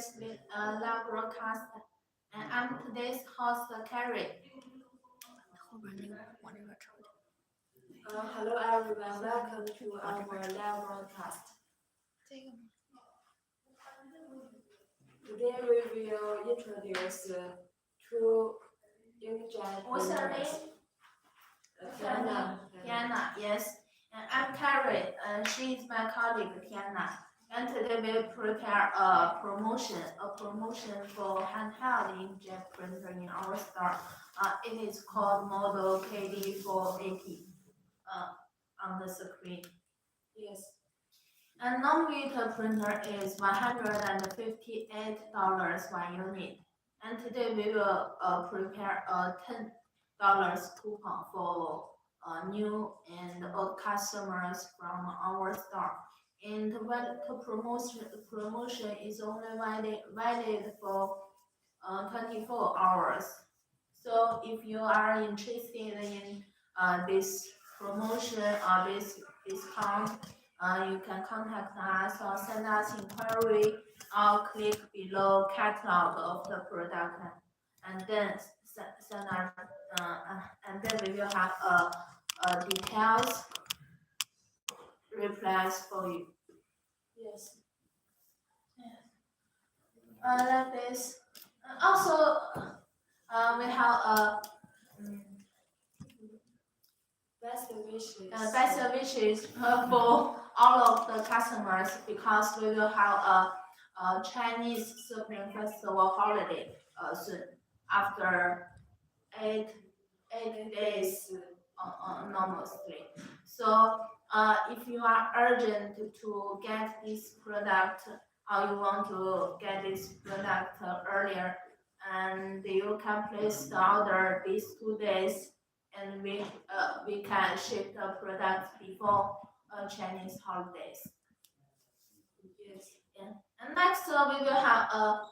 today's live broadcast, and I'm today's host, Carrie. Hello everyone, welcome to our live broadcast. Today we will introduce two inkjet What's her name? Tiana. Tiana, yes. And I'm Carrie, and she is my colleague, Tiana. And today we prepare a promotion for handheld inkjet printer in our store. It is called model KD480 on the screen. Yes. And non-meter printer is $158 one unit. And today we will prepare a $10 coupon for new and old customers from our store. And the promotion is only valid for 24 hours. So if you are interested in this promotion or this discount, you can contact us or send us inquiry or click below catalog of the product and then send us and then we will have a details replies for you. Yes. Like this. Also, we have a Best wishes for all of the customers because we will have a Chinese Spring Festival holiday soon after 8 days normally. So if you are urgent to get this product or you want to get this product earlier, and you can place the order these 2 days, and we can ship the product before Chinese holidays. Yes. Yeah. And next we will have a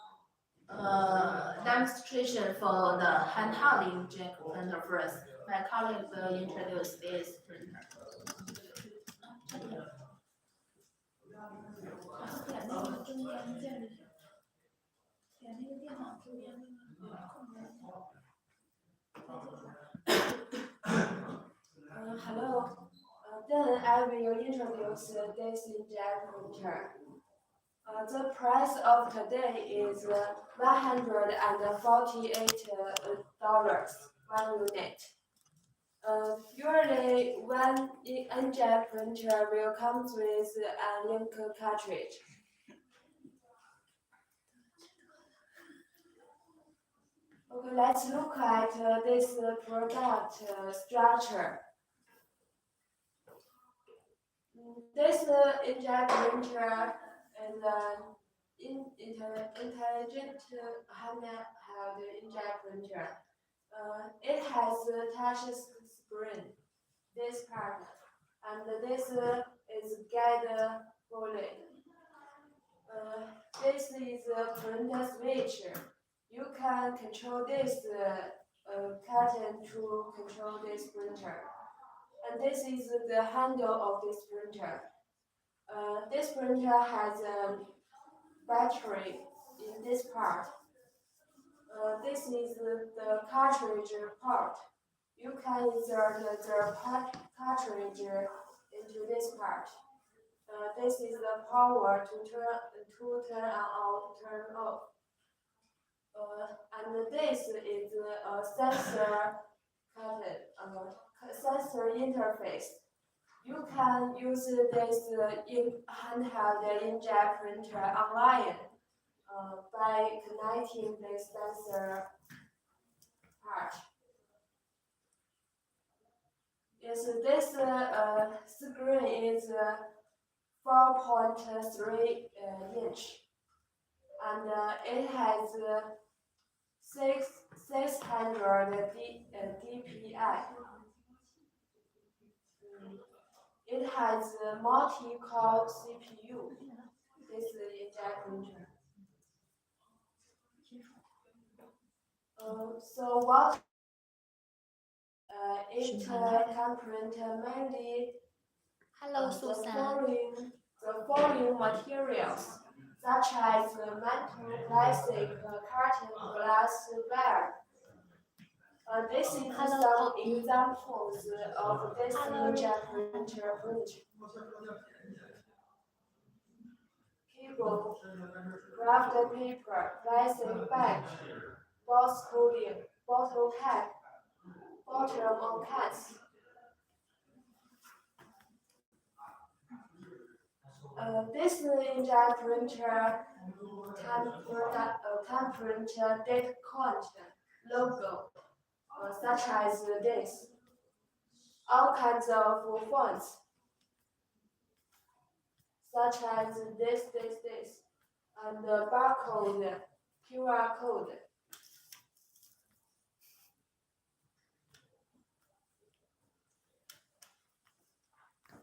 demonstration for the handheld inkjet printer first. My colleague will introduce this printer. Hello. Then I will introduce this inkjet printer. The price of today is $148 one unit. Usually, one inkjet printer will come with an ink cartridge. Okay, let's look at this product structure. This inkjet printer is an intelligent handheld inkjet printer. It has a touch screen, this part, and this is guide foley. This is a printer switch. You can control this curtain to control this printer. And this is the handle of this printer. This printer has a battery in this part. This is the cartridge part. You can insert the cartridge into this part. This is the power to turn on, turn off. And this is a sensor interface. You can use this handheld inkjet printer online by connecting this sensor part. Yes, this screen is 4.3 inch, and it has 600 dpi. It has a multi-core CPU. This inkjet printer. So what it can print mainly Hello, Susan. the following materials. such as metal, plastic, carton, glass, wire. This is some examples of this inkjet printer. Cable, graph paper, plastic bag, box coating, bottle cap, bottom on cans. This inkjet printer can print date code logo, such as this. All kinds of fonts, such as this, and barcode, QR code.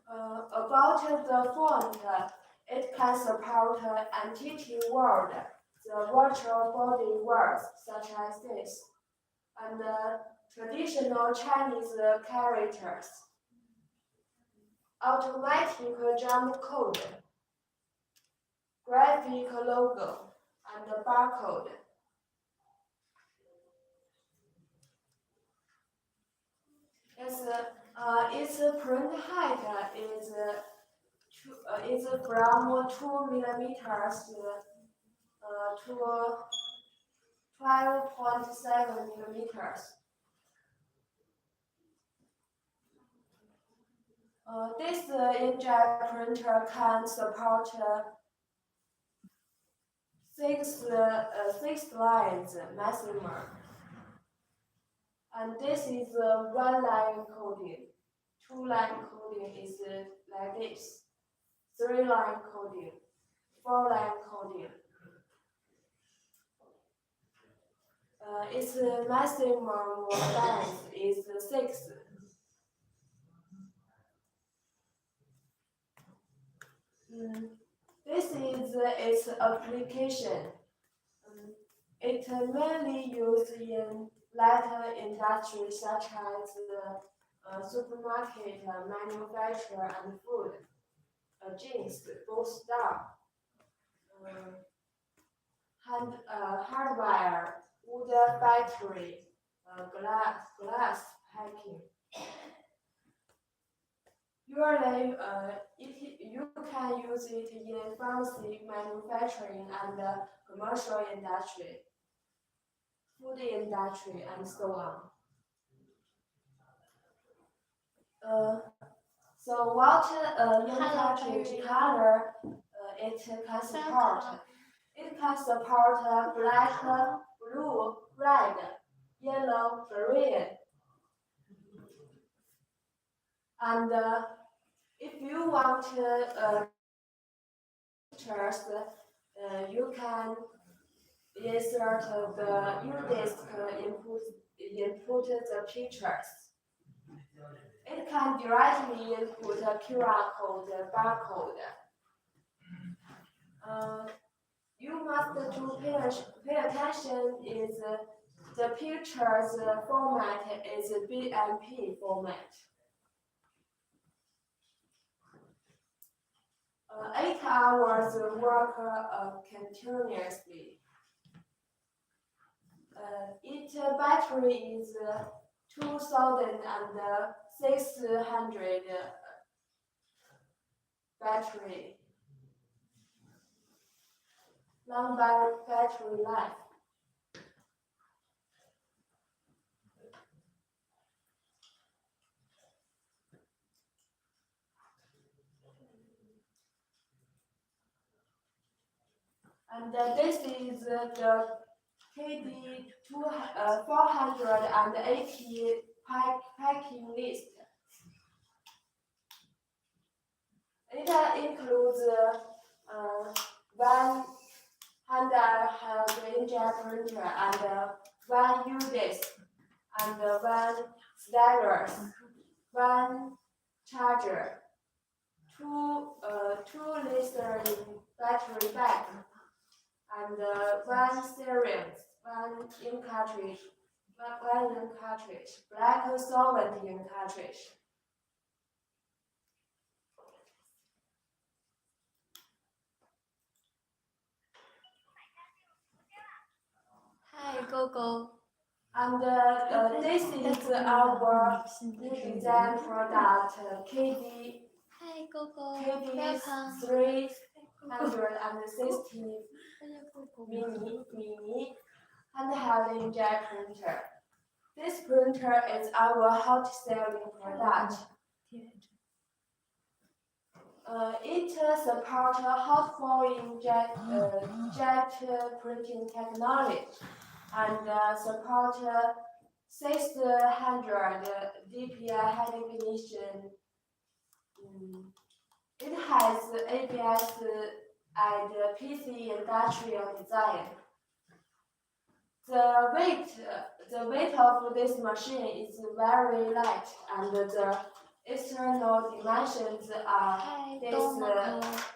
About the font, it can support entity word, the virtual body words such as this, and traditional Chinese characters, automatic jump code, graphic logo, and barcode. Its print height is from 2 millimeters to 12.7 millimeters. This inkjet printer can support six lines maximum. And this is one line coding. Two line coding is like this. Three line coding. Four line coding. Its maximum length is 6. This is its application. It mainly used in light industry such as supermarket, manufacture, and food, jeans, bookstore, hardware, wood factory, glass packing. Usually, you can use it in pharmacy, manufacturing, and commercial industry, food industry, and so on. So what cartridge color it can support? It can support black, blue, red, yellow, green. And if you want pictures, you can insert the U-disk input the pictures. It can directly input a QR code, barcode. You must pay attention is the pictures format is BMP format. 8 hours work continuously. Its battery is 2,600 battery. Long battery life. And this is the KD 480 packing list. It includes one handheld inkjet printer and one U-disk and one stylus, one charger, two lithium battery pack, and one syringe, one ink cartridge, black solvent ink cartridge. go. And this is our new design product, KD Hi, go. KD Welcome. 360 mini handheld inkjet printer. This printer is our hot selling product. It supports hot foil jet printing technology and support 600 dpi high definition. It has ABS and PC industrial design. The weight of this machine is very light, and the external dimensions are Hi,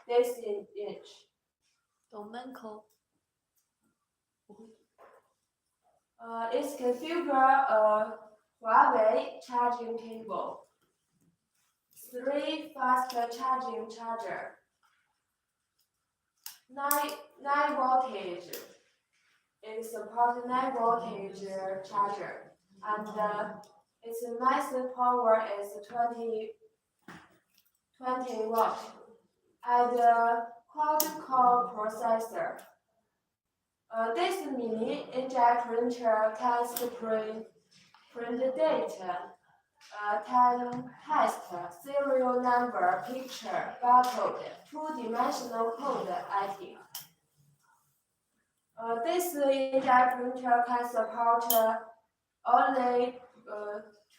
this inch. 懂门口。 It's configure a Huawei charging cable, 3 fast charging charger, 9 voltage. It supports 9 voltage charger, and its massive power is 20 watt, and quad-core processor. This mini inkjet printer can print data, can test serial number, picture, barcode, two-dimensional code editing. This inkjet printer can support only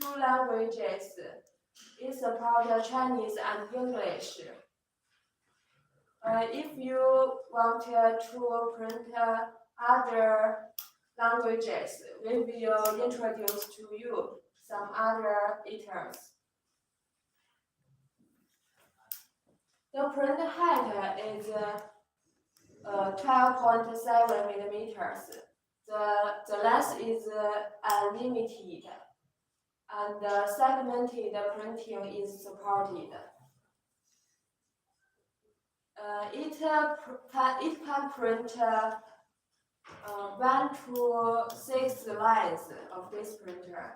2 languages. It supports Chinese and English. If you want to print other languages, we will introduce to you some other items. The print height is 12.7 millimeters. The length is unlimited, and segmented printing is supported. It can print 1 to 6 lines of this printer.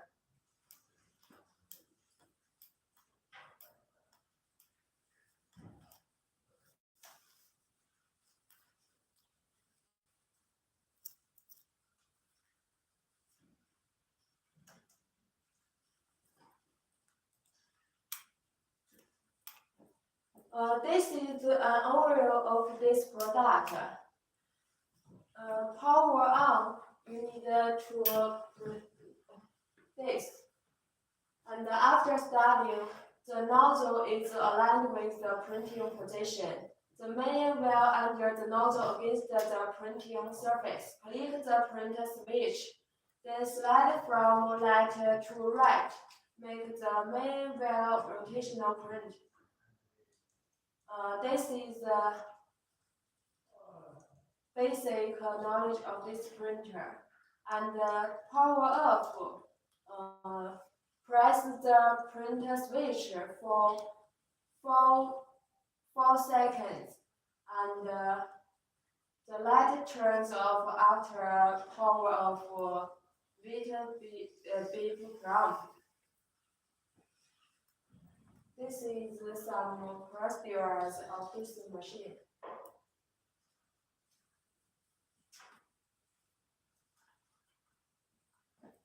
This is an overview of this product. Power on, you need to this. And after starting, the nozzle is aligned with the printing position. The main wheel under the nozzle against the printing surface. Click the print switch, then slide from left to right. Make the main wheel rotational print. This is the basic knowledge of this printer. And power off. Press the printer switch for 4 seconds, and the light turns off after power off beep prompt. This is some procedures of this machine.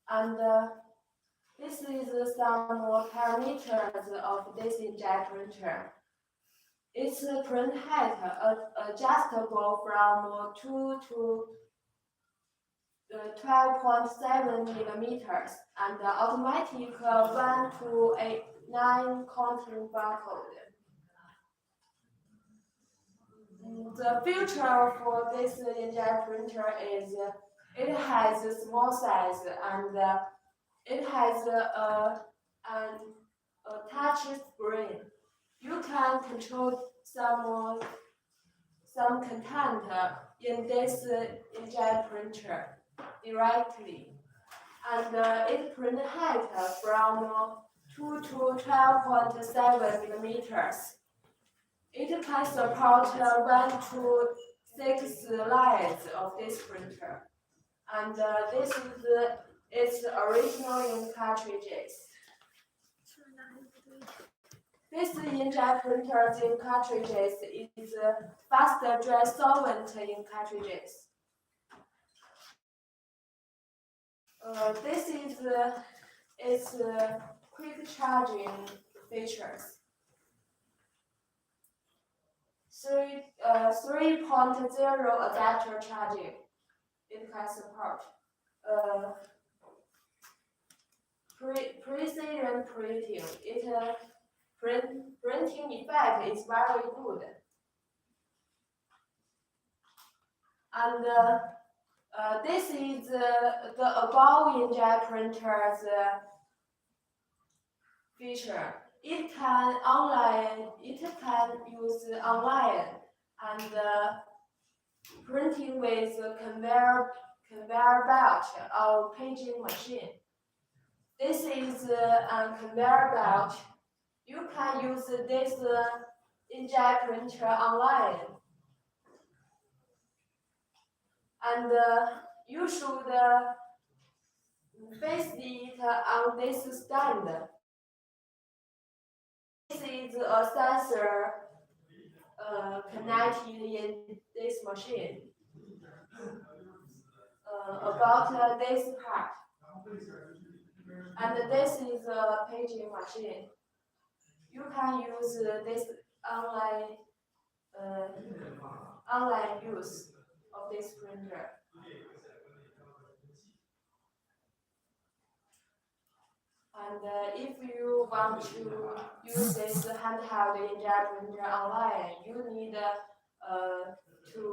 And this is some parameters of this inkjet printer. Its print height adjustable from 2 to 12.7 millimeters, and automatic 1 to 9 counting barcode. The feature for this inkjet printer is it has a small size, and it has a touch screen. You can control some content in this inkjet printer directly, and it print height from 2 to 12.7 millimeters. It can support 1 to 6 lines of this printer, and this is its original in cartridges. This inkjet printer in cartridges is faster dry solvent in cartridges. This is its quick charging features. 3.0 adapter charging. It can support. Precision printing. Printing effect is very good. And this is the above inkjet printer's feature. It can use online and printing with conveyor belt or paging machine. This is a conveyor belt. You can use this inkjet printer online, and you should place it on this stand. This is a sensor connected in this machine. About this part, and this is a paging machine. You can use this online use of this printer. And if you want to use this handheld inkjet printer online, you need to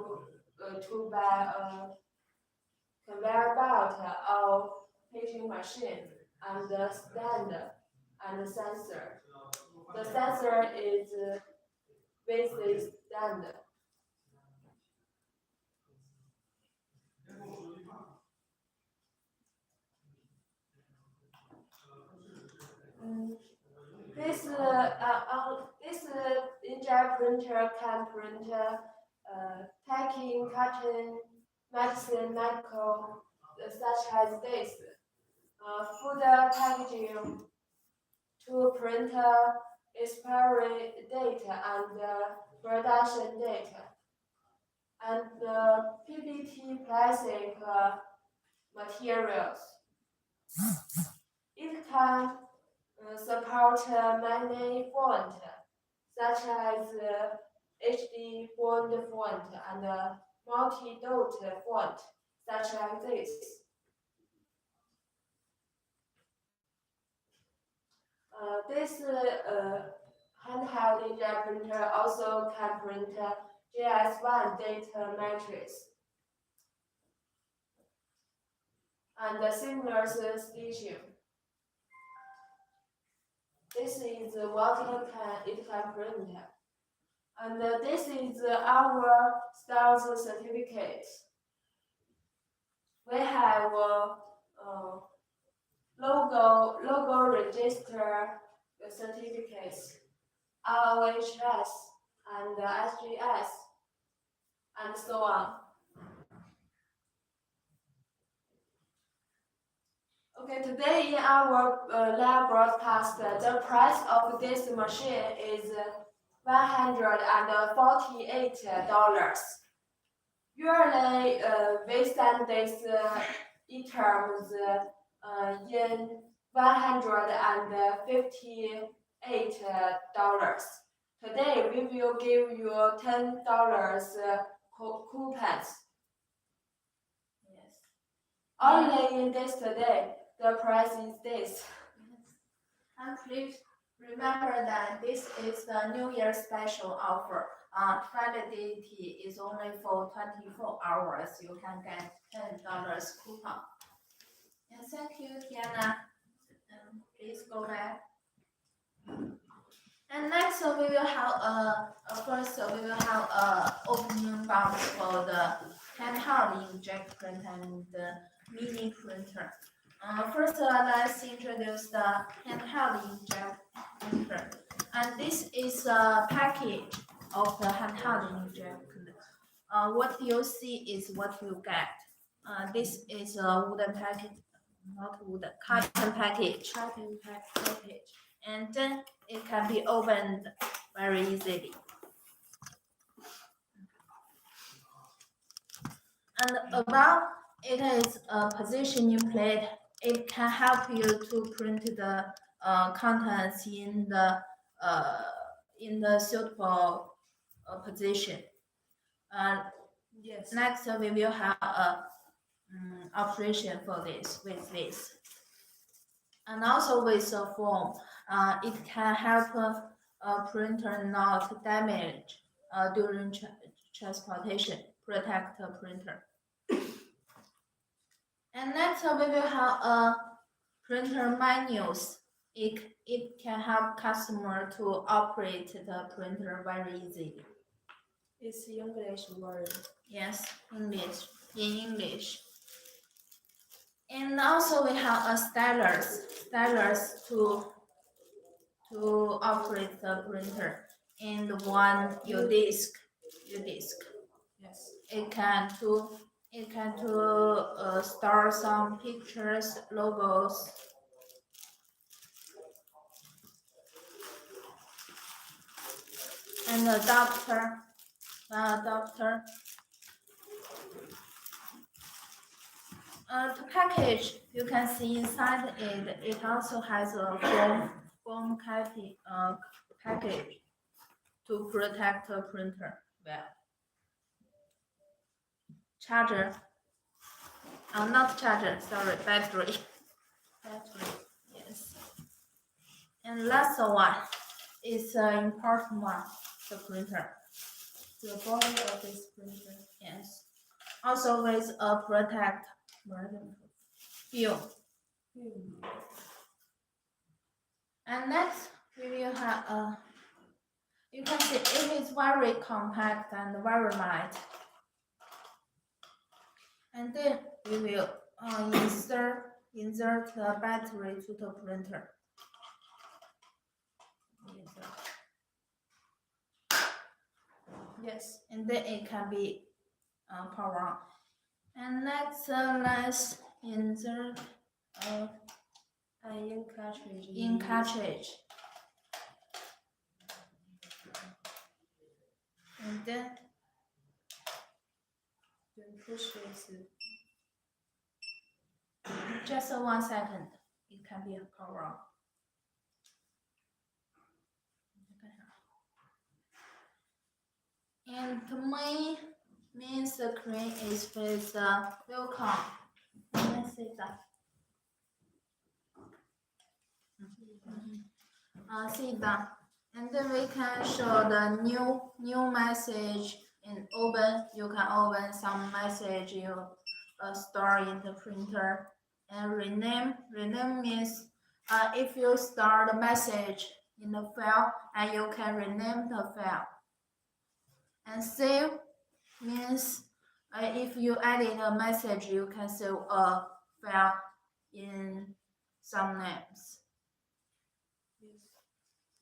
buy a conveyor belt or paging machine and a stand and a sensor. The sensor is with this stand. This inkjet printer can print packing, carton, medicine, medical, such as this. Food packaging to print expiry date and production date, and PPT plastic materials. It can support many fonts, such as HD font and multi-dot font, such as this. This handheld inkjet printer also can print JS1 data matrix and seamless stitching. This is what it can print. And this is our stars certificate. We have logo register certificates, ROHS and SGS, and so on. Okay, today in our live broadcast, the price of this machine is $148. Usually, we send this e-terms in $158. Today, we will give you $10 coupons. Yes. Only in this today, the price is this. And please remember that this is the New Year special offer. Validity is only for 24 hours. You can get $10 coupon. And thank you, Tiana. Please go back. And next, we will have opening box for the handheld inkjet printer and the mini printer. First, let's introduce the handheld inkjet printer. And this is a package of the handheld inkjet printer. What you see is what you get. this is a wooden package, not wooden, cotton package, package. and then it can be opened very easily. And above it is a positioning plate. It can help you to print the contents in the suitable position. Yes. Next, we will have a operation for this with this, and also with a form. It can help a printer not damage during transportation. Protect the printer. And next, we will have a printer manuals. It can help customer to operate the printer very easily. It's English word. Yes, English, in English. And also we have a stylus to operate the printer. And one your disk. Yes. It can store some pictures, logos. And adapter. To package, you can see inside it. It also has a foam package to protect the printer well. Charger. Not charger. Sorry, battery. Yes. And last one is an important one. The printer. The body of this printer. Yes. Also with a protect film. And next we will have a. You can see it is very compact and very light. And then we will insert the battery to the printer. Yes. And then it can be power on. And next, let's insert an ink cartridge. ink cartridge. And then push this. just 1 second, it can be power on. And the main screen is with welcome. Let's see that. See that. And then we can show the new message in open. You can open some message you store in the printer. And rename means if you store the message in the file, and you can rename the file. And save means if you added a message, you can save a file in some names.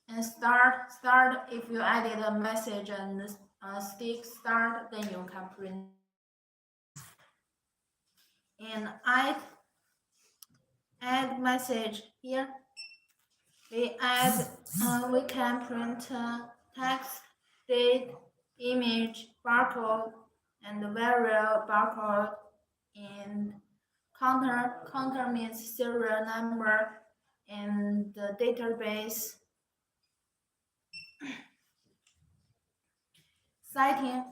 And start if you added a message and stick start, then you can print. And add message here. We can print text, date, image, barcode, and variable barcode. And counter means serial number, and the database. Citing.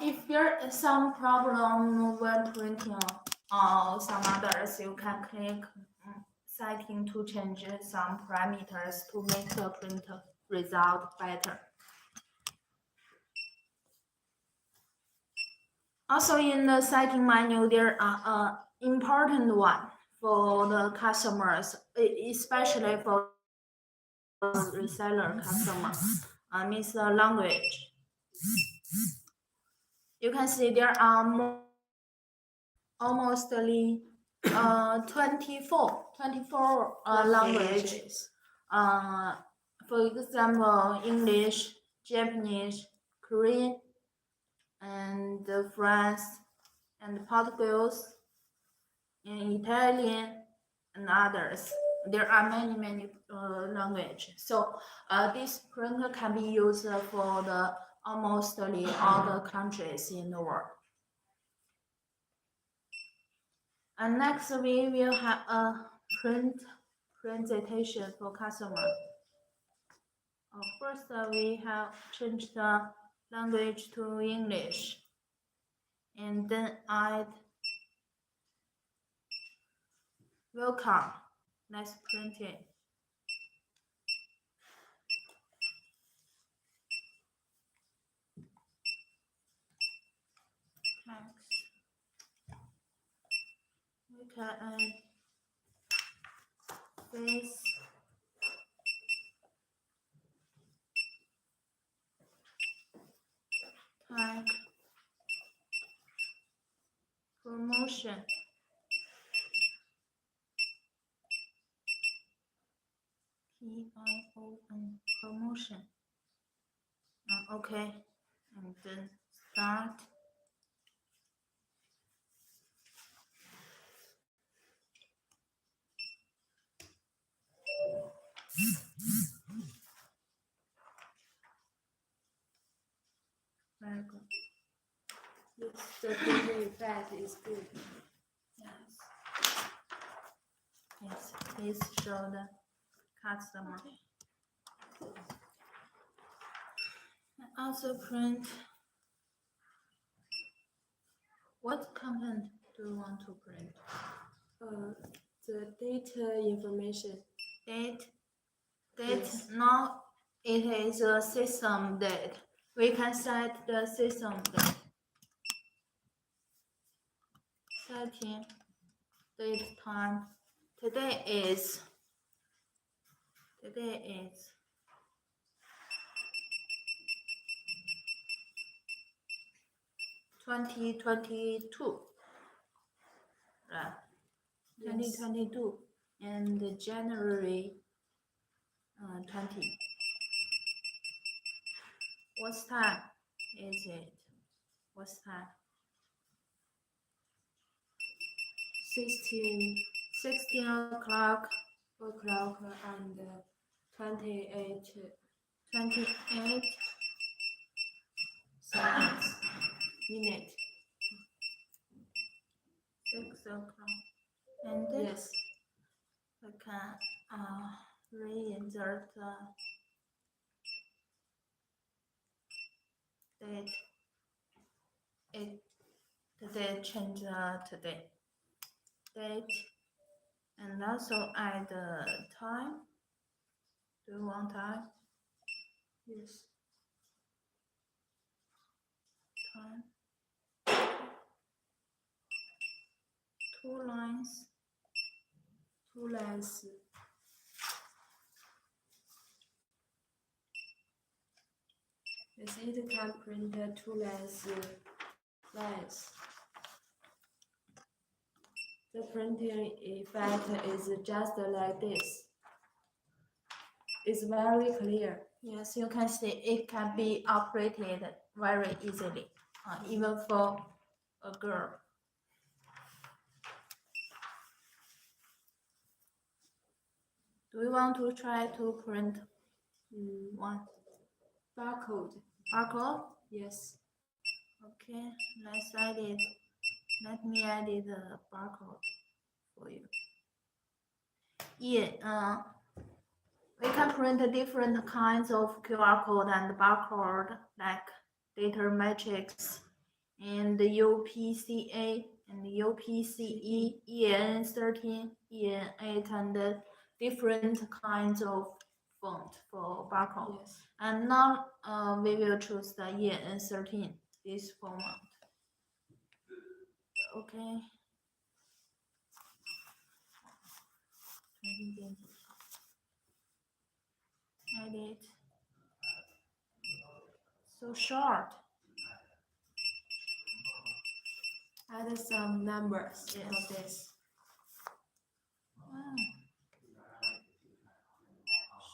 If there is some problem when printing some others, you can click setting to change some parameters to make the print result better. Also in the setting menu, there are important one for the customers, especially for reseller customers. Means the language. You can see there are almost 24 languages. For example, English, Japanese, Korean, and French, and Portuguese, and Italian, and others. There are many language. So this printer can be used for the almost all the countries in the world. And next we will have a presentation for customer. First we have changed the language to English, and then add welcome. Let's print it. Text. We can add face. Tag. Promotion. PION promotion. Okay, and then start. Very good. Yes, the printing effect is good. Yes. Yes, please show the customer. Also print. What content do you want to print? The data information. Date. Yes. Now it is a system date. We can set the system date. Setting date time. Today is 2022. Right. Yes. 2022 and January 20. What time is it? What time? 16 o'clock and 28 seconds. minutes. 6 o'clock. And then Yes. I can reinsert the date. Today change today. Date and also add the time. Do you want time? Yes. Time. 2 lines. 2 lines. Yes, it can print 2 lines. The printing effect is just like this. It's very clear. Yes, you can see it can be operated very easily, even for a girl. Do you want to try to print one Barcode. barcode? Yes. Okay, let's edit. Let me edit the barcode for you. Yeah, we can print different kinds of QR code and barcode like data matrix and UPCA and UPCE, EN13, EN8, and different kinds of font for barcode. Yes. And now we will choose the EN13, this format. Okay. Edit. So short. Add some numbers Yes. of this. Wow.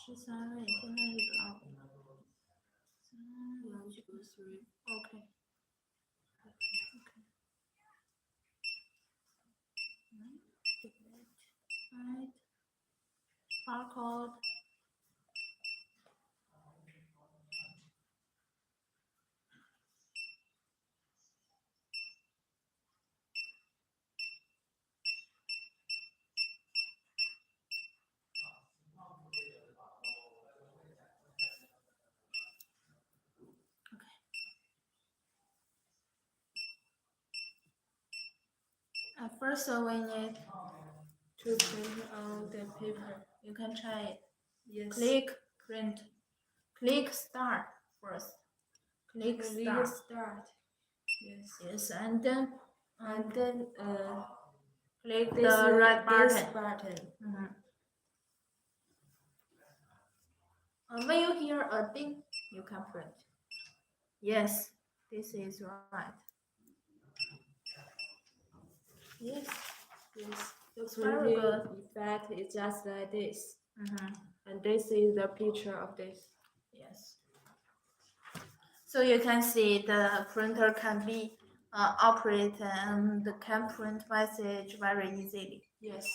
13位，现在是多少？3 1, 2, 3. OK。OK。code. First, we need To print on the paper. you can try it. Yes. Click print. Click start first. Click start. Start. Yes. Yes, and then And then click this the red this button. button. When you hear a ding, you can print. Yes, this is right. Yes, Yes. The it's very printing good. effect is just like this. Mm-hmm. And this is the picture of this. Yes. So you can see the printer can be operated and can print message very easily. Yes.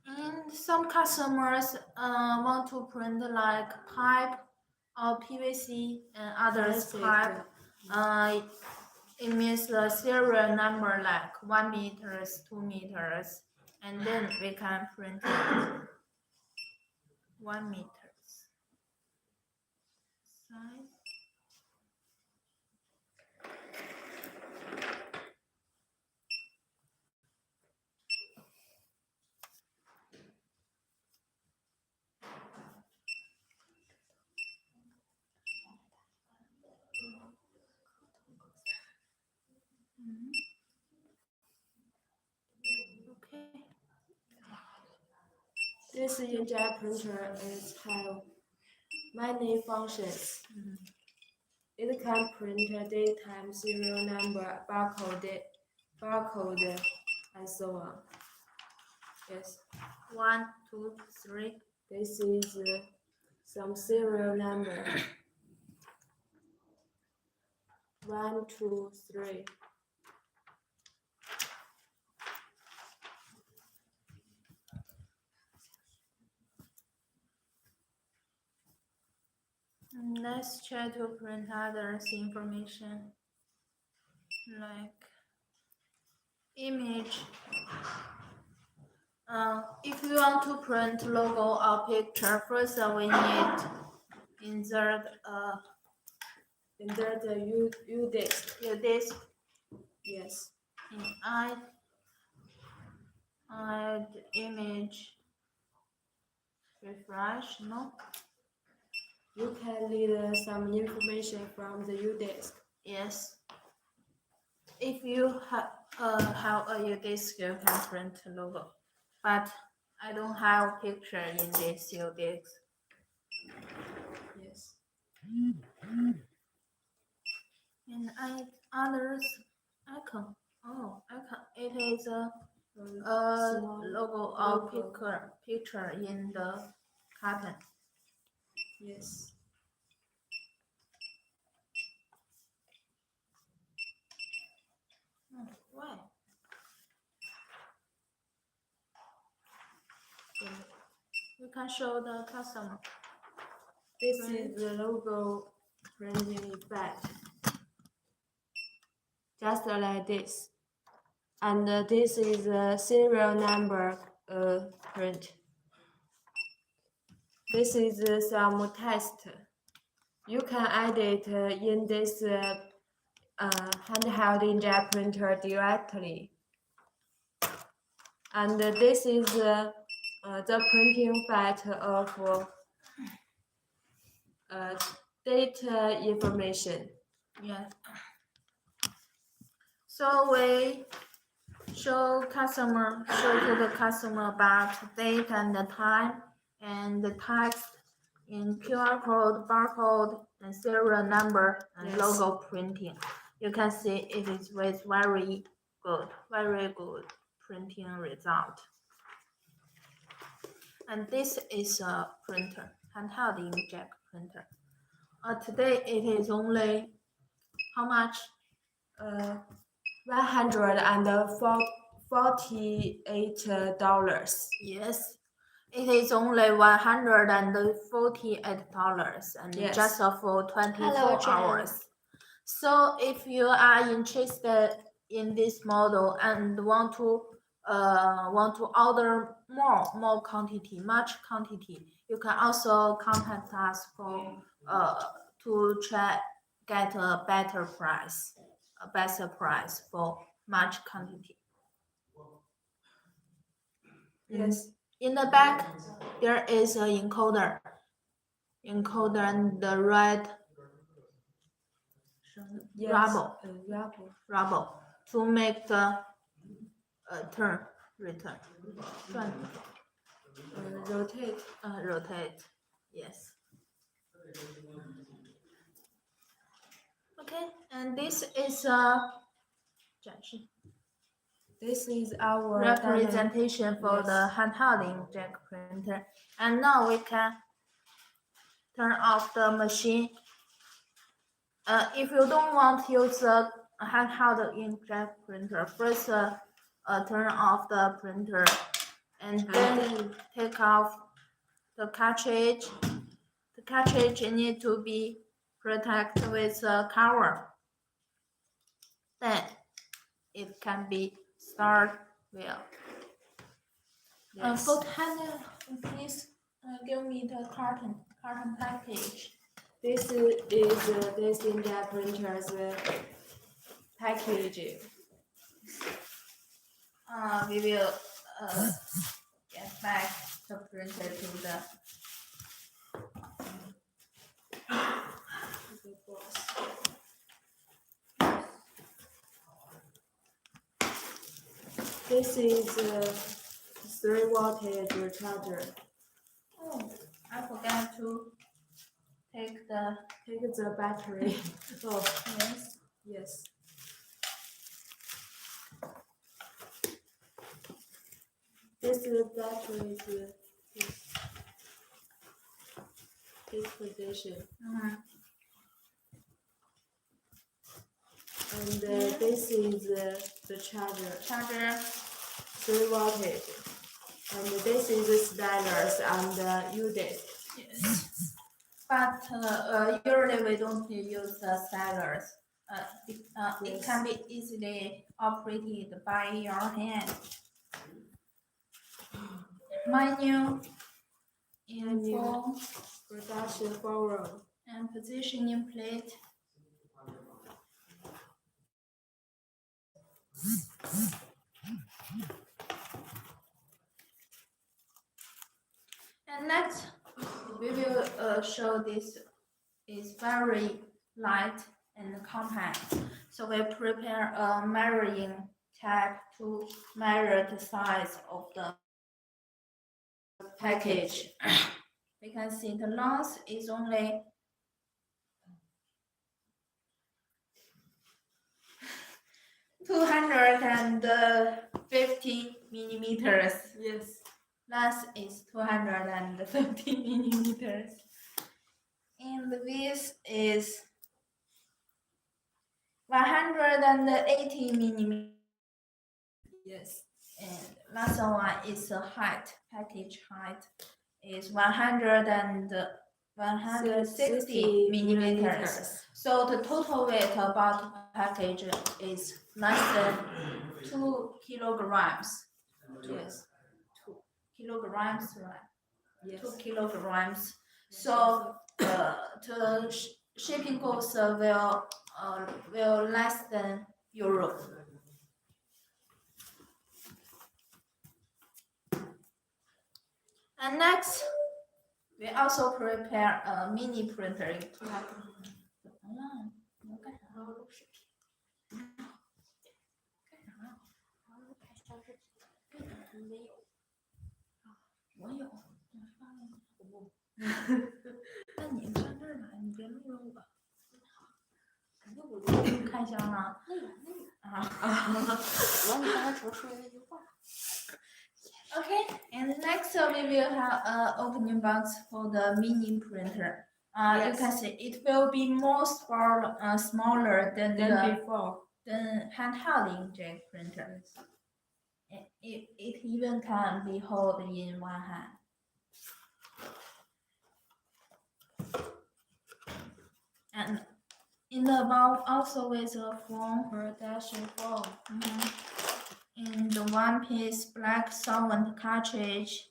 And some customers want to print like pipe or PVC and others Plastic. pipe. It means the serial number like 1 meters, 2 meters, and then we can print it 1 meters size. Okay. This inkjet printer is have many functions. It can print daytime serial number, barcode, and so on. Yes. 1, 2, 3. This is some serial number. 1, 2, 3. Let's try to print others information like image. If you want to print logo or picture, first we need insert the U disk. your disk Yes. in add image refresh. No. You can read some information from the U disk. Yes. If you have a U disk, you can print logo, but I don't have picture in this U disk. Yes. And add others icon. Oh, icon. It is a Small logo or picture in the carton. Yes. Why? You can show the customer. This is the logo printing effect. Just like this. And this is the serial number print. This is some text. You can edit in this handheld inkjet printer directly. And this is the printing effect of data information. Yes. So we show to the customer about date and the time and the text in QR code, barcode, and serial number and Yes. logo printing. You can see it is with very good printing result. And this is a printer, handheld inkjet printer. Today it is only how much? $148. Yes, it is only $148 and Yes. just for 24 Hello, Jen. hours. So if you are interested in this model and want to order more quantity, much quantity, you can also contact us for to try get a better price for much quantity. Yes. In the back, there is an encoder and the red Yes. rubber Rubber. to make the return. 转 Rotate. rotate. Yes. Okay, and this is a 展示 This is our representation for Yes. the handheld inkjet printer. And now we can turn off the machine. If you don't want to use the handheld inkjet printer, first turn off the printer and then take off the cartridge. The cartridge need to be protected with a cover. Then it can be start well. Yes. Go handle, please give me the carton package. This is this inkjet printer's package. We will get back the printer to the box. This is a 3 wattage charger. Oh, I forgot to take the battery. Oh, yes. yes. This battery is this position. And this is the charger. 3 wattage. And this is the stylus and UDIT. Yes. But usually we don't use the stylus. It Yes. can be easily operated by your hand. Menu, info, Production forum. and positioning plate. And next, we will show this is very light and compact. So we prepare a measuring tape to measure the size of the package. We can see the length is only 250 millimeters. Yes. Length is 250 millimeters. And the width is 180 millimeters. Yes. And last one is the height. Package height is 160 millimeters. So the total weight about the package is less than 2 kilograms. Yes. 2 kilograms, right? Yes. 2 kilograms. So the shipping cost will less than Europe. And next, we also prepare a mini printer. 我有，我发了。那你上这儿来，你别录了我。肯定不录。开箱了。那远。啊。我你刚才说出来那句话。Okay, and next we will have an opening box for the mini printer. Yes. You can see it will be more smaller than than handheld inkjet printer. It even can be held in one hand. And in the above also with a foam Production form. in the one-piece black solvent cartridge.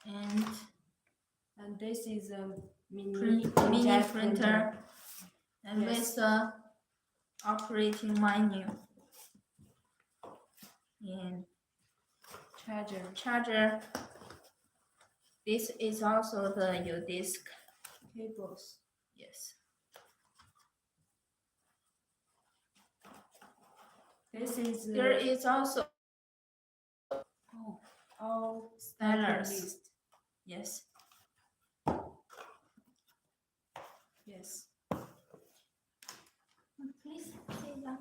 And this is a mini Mini inkjet printer and Yes. with a operating menu and charger. This is also the U-disc cables. yes. This is There is also all stylus. list. Yes. Yes. Please see that.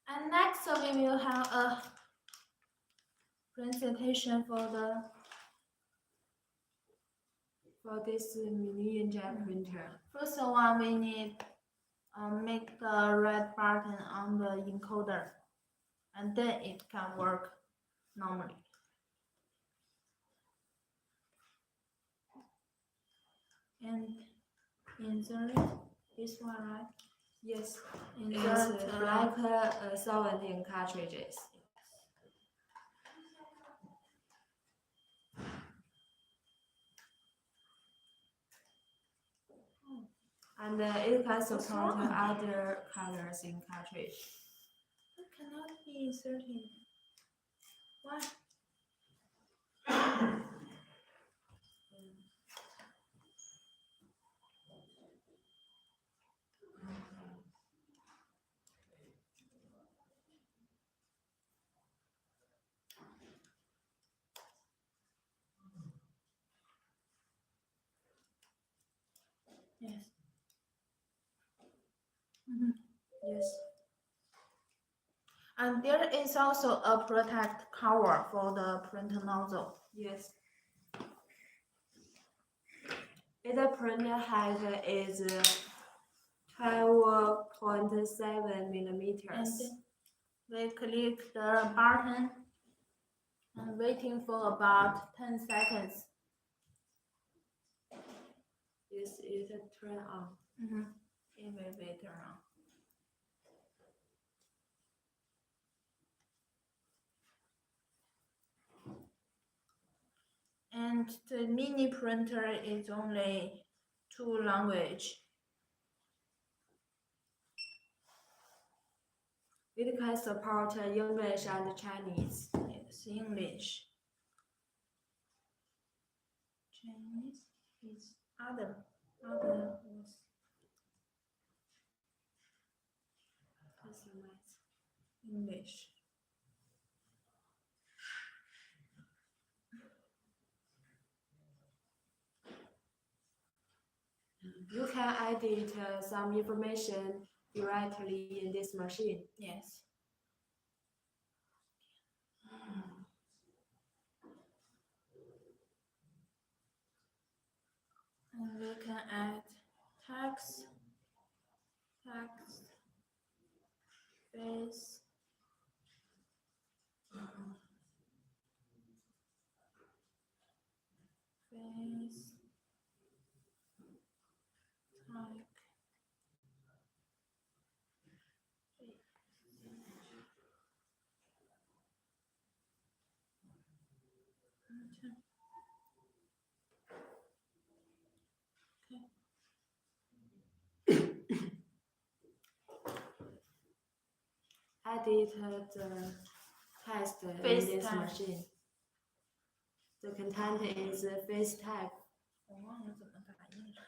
And next we will have a presentation for this mini inkjet printer. first one. We need make the red button on the encoder, and then it can work normally. And insert this one, right? Yes. Insert It's black solvent ink cartridges. And it can support wrong? other colors in cartridge. It cannot be inserted. Why? Yes. Yes. And there is also a protect cover for the printer nozzle. Yes. Its printer height is 12.7 millimeters. And we click the button and waiting for about 10 seconds. Yes, it turn on. It will be turned on. And the mini printer is only 2 language. It can support English and Chinese. Yes, English. Chinese is other words. Customize. English. You can edit some information directly in this machine. Yes. And we can add text, face, face, type. Edit the text in Face this tag. machine. The content is face tag. 我忘了怎么打印了。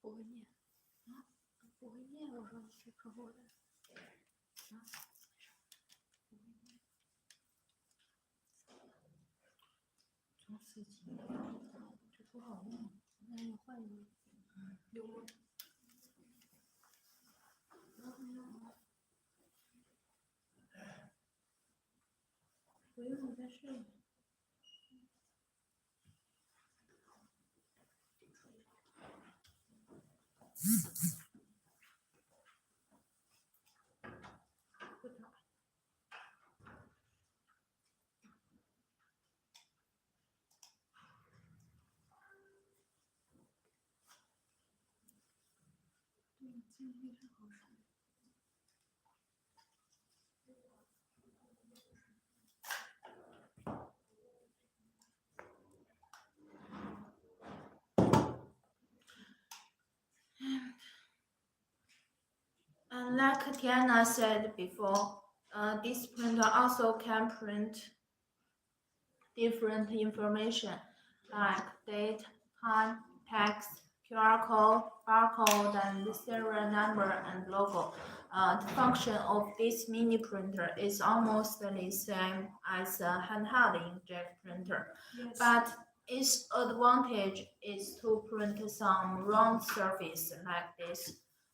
不会念啊，不会念。我说是客户的啊，不会念。从4级，这不好用，那你换一个。有吗？不用，我再试一下。不打。对，静音是好使。And like Tiana said before, this printer also can print different information like date, time, text, QR code, barcode, and serial number and logo. The function of this mini printer is almost the same as a handheld inkjet printer, Yes. but its advantage is to print some round surface like this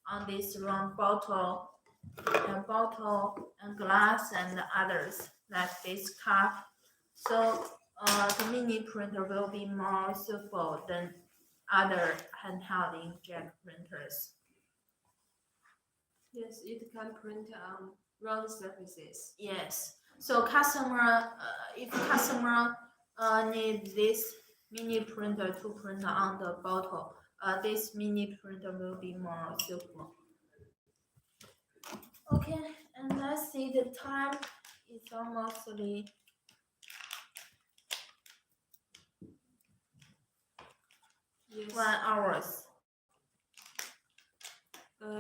on this round bottle and glass and others like this cup. So the mini printer will be more suitable than other handheld inkjet printers. Yes, it can print on round surfaces. Yes. So if customer need this mini printer to print on the bottle, this mini printer will be more suitable. Okay, and let's see the time. It's almost 1 hours.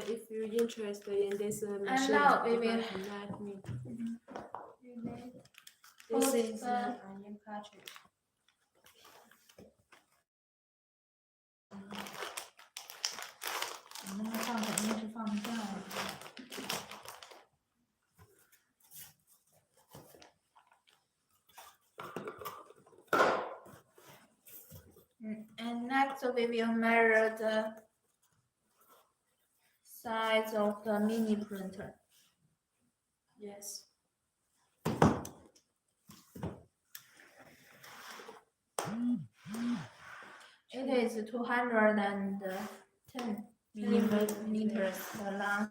If you're interested in this machine, now we you will- can connect me. This This is is an ink cartridge. And next we will measure the size of the mini printer. yes. It is 210 millimeters long.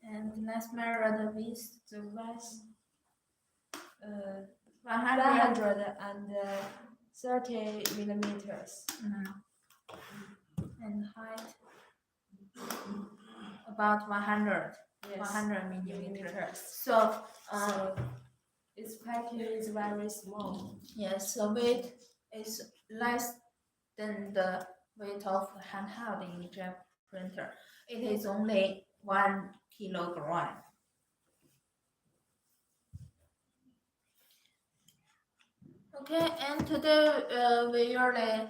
And let's measure the width. The width 100 130 millimeters. And height about 100 Yes. 100 millimeters. Millimeters. So So its package is very small. yes, the weight is less than the weight of handheld inkjet printer. It is only 1 kilogram. Okay, and today we really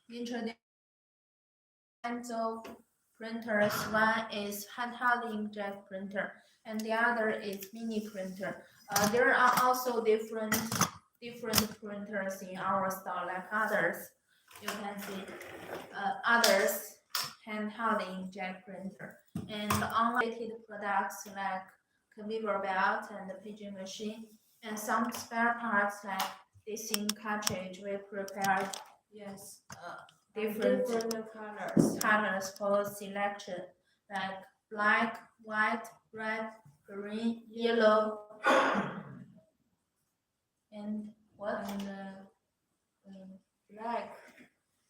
introduce kinds of printers. One is handheld inkjet printer, and the other is mini printer. There are also different different printers in our store like others. You can see others handheld inkjet printer and unrelated products like conveyor belt and the pigeon machine and some spare parts like this ink cartridge we prepared Yes. different colors. colors for selection like black, white, red, green, yellow, and what? And black,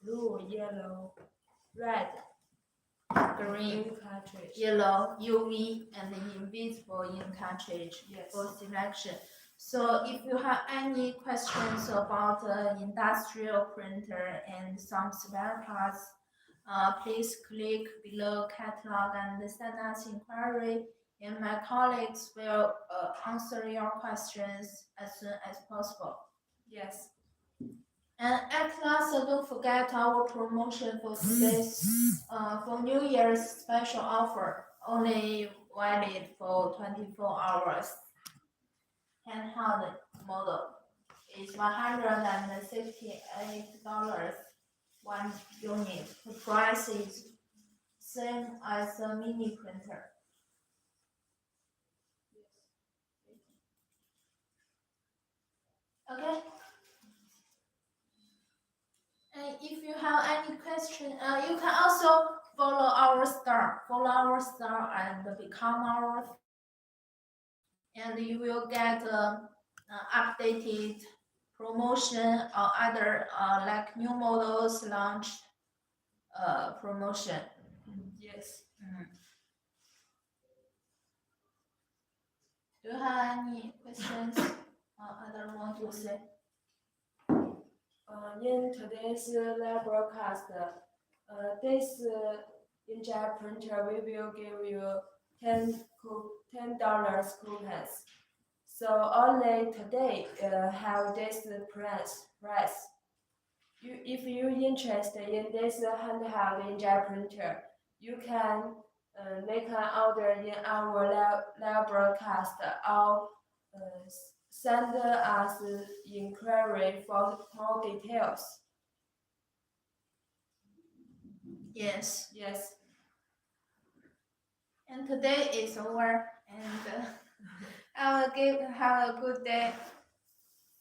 blue, yellow, red, Green, ink cartridge. yellow, UV, and the invisible ink cartridge Yes. for selection. So if you have any questions about industrial printer and some spare parts, please click below catalog and send us inquiry, and my colleagues will answer your questions as soon as possible. Yes. And at last, don't forget our promotion for today's for New Year's special offer, only valid for 24 hours. Handheld model is $168 one unit. The price is same as a mini printer. Okay. And if you have any question, you can also follow our star, and become our, and you will get updated promotion or other like new models launched promotion. Yes. Do you have any questions or other want to say? In today's live broadcast, this inkjet printer we will give you $10 coupons. So only today have this price. If you're interested in this handheld inkjet printer, you can make an order in our live broadcast or send us inquiry for more details. Yes. Yes. And today is over, and have a good day.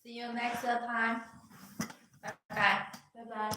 See you next time. Bye bye. Bye bye.